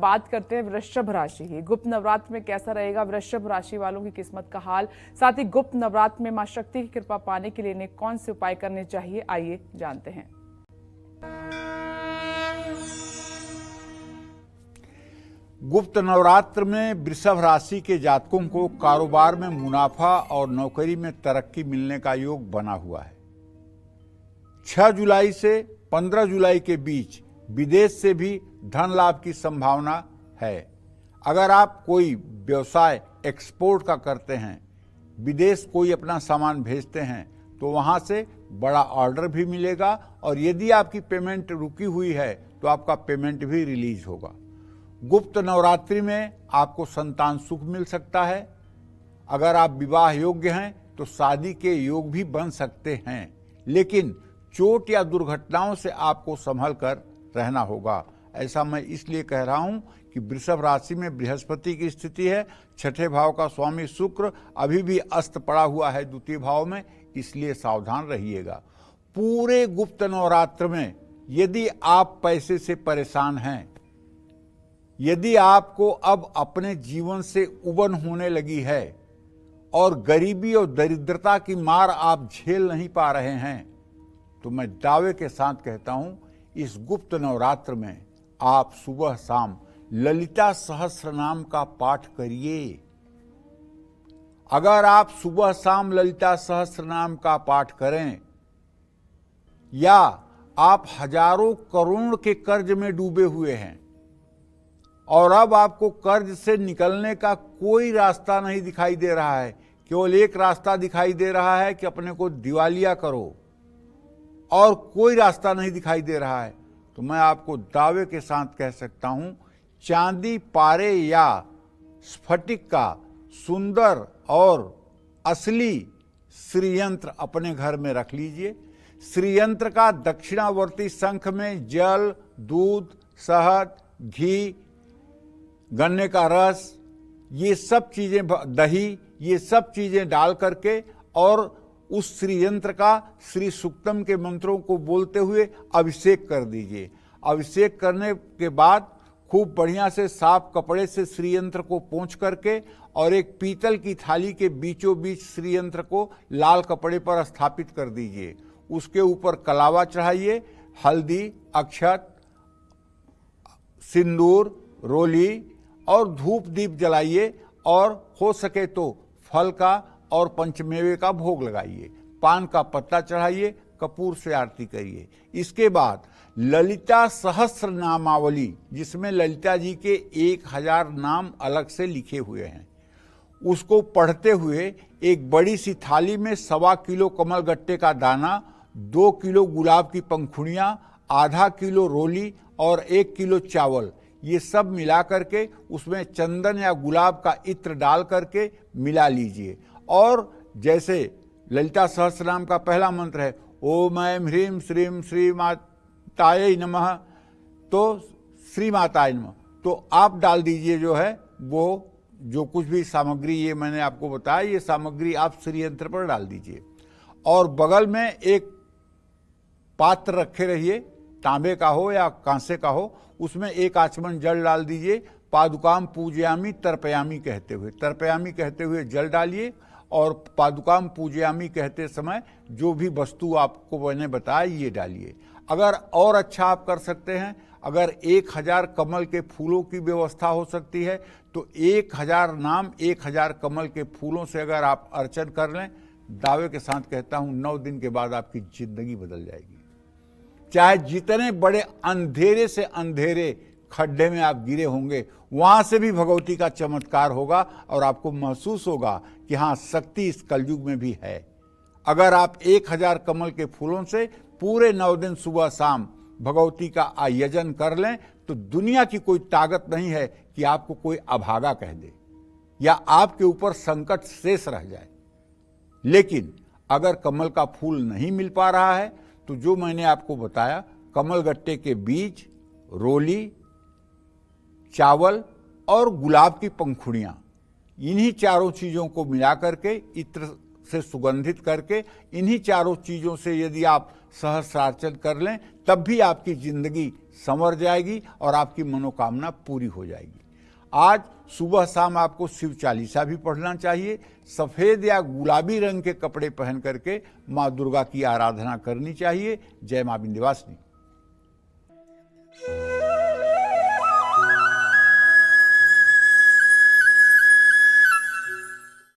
बात करते हैं वृषभ राशि की। गुप्त नवरात्र में कैसा रहेगा वृषभ राशि वालों की किस्मत का हाल, साथ ही गुप्त नवरात्र में मां शक्ति की कृपा पाने के लिए इन्हें कौन से उपाय करने चाहिए, आइए जानते हैं। गुप्त नवरात्र में वृषभ राशि के जातकों को कारोबार में मुनाफा और नौकरी में तरक्की मिलने का योग बना हुआ है। 6 जुलाई से 15 जुलाई के बीच विदेश से भी धन लाभ की संभावना है। अगर आप कोई व्यवसाय एक्सपोर्ट का करते हैं, विदेश कोई अपना सामान भेजते हैं, तो वहां से बड़ा ऑर्डर भी मिलेगा और यदि आपकी पेमेंट रुकी हुई है तो आपका पेमेंट भी रिलीज होगा। गुप्त नवरात्रि में आपको संतान सुख मिल सकता है। अगर आप विवाह योग्य हैं तो शादी के योग भी बन सकते हैं, लेकिन चोट या दुर्घटनाओं से आपको संभल कर रहना होगा। ऐसा मैं इसलिए कह रहा हूं कि वृषभ राशि में बृहस्पति की स्थिति है, 6ठे भाव का स्वामी शुक्र अभी भी अस्त पड़ा हुआ है 2य भाव में, इसलिए सावधान रहिएगा। पूरे गुप्त नवरात्र में यदि आप पैसे से परेशान हैं, यदि आपको अब अपने जीवन से उबन होने लगी है और गरीबी और दरिद्रता की मार आप झेल नहीं पा रहे हैं, तो मैं दावे के साथ कहता हूं इस गुप्त नवरात्र में आप सुबह शाम ललिता सहस्त्र नाम का पाठ करिए। अगर आप सुबह शाम ललिता सहस्त्र नाम का पाठ करें, या आप हजारों करोड़ के कर्ज में डूबे हुए हैं और अब आपको कर्ज से निकलने का कोई रास्ता नहीं दिखाई दे रहा है, केवल एक रास्ता दिखाई दे रहा है कि अपने को दिवालिया करो, और कोई रास्ता नहीं दिखाई दे रहा है, तो मैं आपको दावे के साथ कह सकता हूं, चांदी, पारे या स्फटिक का सुंदर और असली श्रीयंत्र अपने घर में रख लीजिए। श्रीयंत्र का दक्षिणावर्ती शंख में जल, दूध, शहद, घी, गन्ने का रस, ये सब चीजें, दही, ये सब चीजें डाल करके और उस श्रीयंत्र का श्री सूक्तम के मंत्रों को बोलते हुए अभिषेक कर दीजिए। अभिषेक करने के बाद खूब बढ़िया से साफ कपड़े से श्रीयंत्र को पोंछ करके और एक पीतल की थाली के बीचों बीच श्रीयंत्र को लाल कपड़े पर स्थापित कर दीजिए। उसके ऊपर कलावा चढ़ाइए, हल्दी, अक्षत, सिंदूर, रोली और धूप दीप जलाइए और हो सके तो फल का और पंचमेवे का भोग लगाइए, पान का पत्ता चढ़ाइए, कपूर से आरती करिए। इसके बाद ललिता सहस्त्र नामावली, जिसमें ललिता जी के 1000 नाम अलग से लिखे हुए हैं, उसको पढ़ते हुए एक बड़ी सी थाली में 1.25 किलो कमल गट्टे का दाना, 2 किलो गुलाब की पंखुड़ियाँ, आधा किलो रोली और 1 किलो चावल, ये सब मिला करके उसमें चंदन या गुलाब का इत्र डाल करके मिला लीजिए। और जैसे ललिता सहस्त्र नाम का पहला मंत्र है ओम ऐं ह्रीं श्रीं श्री मातायै नमः, तो श्री मातायै नमः, तो आप डाल दीजिए जो है वो जो कुछ भी सामग्री ये मैंने आपको बताया, ये सामग्री आप श्रीयंत्र पर डाल दीजिए। और बगल में एक पात्र रखे रहिए, तांबे का हो या कांसे का हो, उसमें 1 आचमन जल डाल दीजिए। पादुकाम पूजयामी तर्पयामी कहते हुए जल डालिए और पादुकाम पूजयामी कहते समय जो भी वस्तु आपको मैंने बताया ये डालिए। अगर और अच्छा आप कर सकते हैं, अगर 1000 कमल के फूलों की व्यवस्था हो सकती है तो 1000 नाम 1000 कमल के फूलों से अगर आप अर्चन कर लें, दावे के साथ कहता हूं 9 दिन के बाद आपकी जिंदगी बदल जाएगी। चाहे जितने बड़े अंधेरे से अंधेरे खड्डे में आप गिरे होंगे, वहां से भी भगवती का चमत्कार होगा और आपको महसूस होगा कि हाँ, शक्ति इस कलयुग में भी है। अगर आप 1000 कमल के फूलों से पूरे 9 दिन सुबह शाम भगवती का आयोजन कर लें तो दुनिया की कोई ताकत नहीं है कि आपको कोई अभागा कह दे या आपके ऊपर संकट शेष रह जाए। लेकिन अगर कमल का फूल नहीं मिल पा रहा है तो जो मैंने आपको बताया, कमल गट्टे के बीज, रोली, चावल और गुलाब की पंखुड़ियां, इन्हीं चारों चीजों को मिला करके इत्र से सुगंधित करके, इन्हीं चारों चीजों से यदि आप सहस्रार्चन कर लें तब भी आपकी जिंदगी संवर जाएगी और आपकी मनोकामना पूरी हो जाएगी। आज सुबह शाम आपको शिव चालीसा भी पढ़ना चाहिए। सफेद या गुलाबी रंग के कपड़े पहन करके माँ दुर्गा की आराधना करनी चाहिए। जय माँ विंध्यवासिनी।